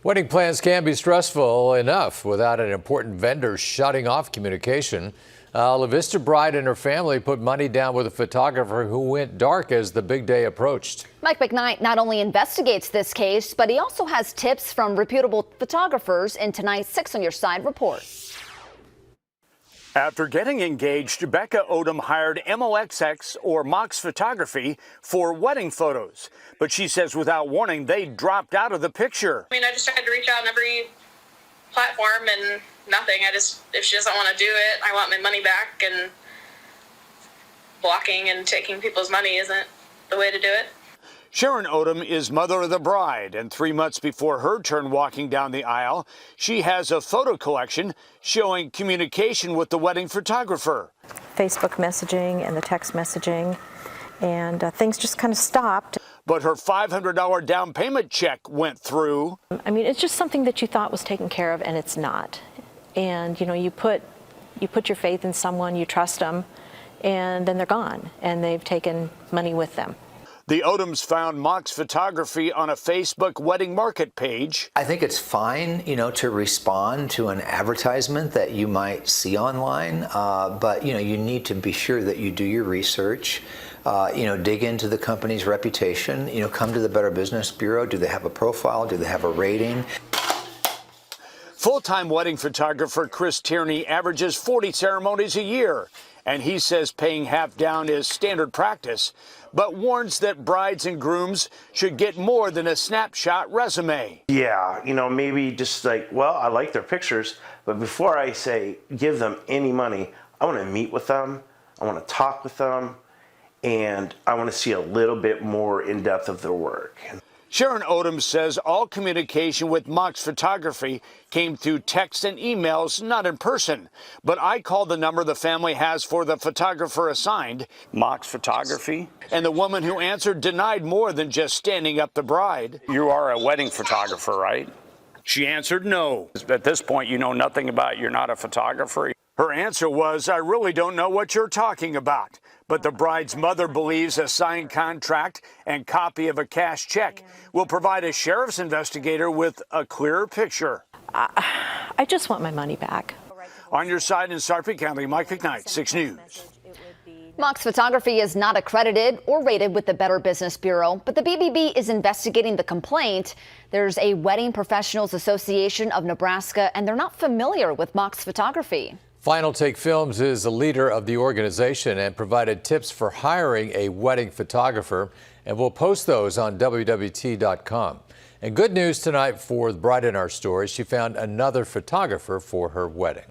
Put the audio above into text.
Wedding plans can be stressful enough without an important vendor shutting off communication. La Vista bride and her family put money down with a photographer who went dark as the big day approached. Mike McKnight not only investigates this case, but he also has tips from reputable photographers in tonight's 6 on Your Side report. After getting engaged, Becca Odom hired MOXX or Mox Photography for wedding photos. But she says without warning, they dropped out of the picture. I just tried to reach out on every platform and nothing. If she doesn't want to do it, I want my money back, and blocking and taking people's money isn't the way to do it. Sharon Odom is mother of the bride, and 3 months before her turn walking down the aisle, she has a photo collection showing communication with the wedding photographer. Facebook messaging and the text messaging, and things just kind of stopped. But her $500 down payment check went through. I mean, it's just something that you thought was taken care of, and it's not. And you put your faith in someone, you trust them, and then they're gone, and they've taken money with them. The Odoms found Mox Photography on a Facebook wedding market page. I think it's fine, to respond to an advertisement that you might see online, but you need to be sure that you do your research, dig into the company's reputation, come to the Better Business Bureau. Do they have a profile? Do they have a rating? Full-time wedding photographer Chris Tierney averages 40 ceremonies a year, and he says paying half down is standard practice, but warns that brides and grooms should get more than a snapshot resume. Yeah, maybe just like, well, I like their pictures, but before I say give them any money, I want to meet with them, I want to talk with them, and I want to see a little bit more in depth of their work. Sharon Odom says all communication with Mox Photography came through text and emails, not in person. But I called the number the family has for the photographer assigned, Mox Photography, and the woman who answered denied more than just standing up the bride. You are a wedding photographer, right? She answered no. At this point, you know nothing about you're not a photographer. Her answer was, I really don't know what you're talking about. But the bride's mother believes a signed contract and copy of a cash check will provide a sheriff's investigator with a clearer picture. I just want my money back. On Your Side in Sarpy County, Mike McKnight, 6 News. Mox Photography is not accredited or rated with the Better Business Bureau, but the BBB is investigating the complaint. There's a Wedding Professionals Association of Nebraska, and they're not familiar with Mox Photography. Final Take Films is a leader of the organization and provided tips for hiring a wedding photographer, and we'll post those on WWT.com. And good news tonight for the bride in our story. She found another photographer for her wedding.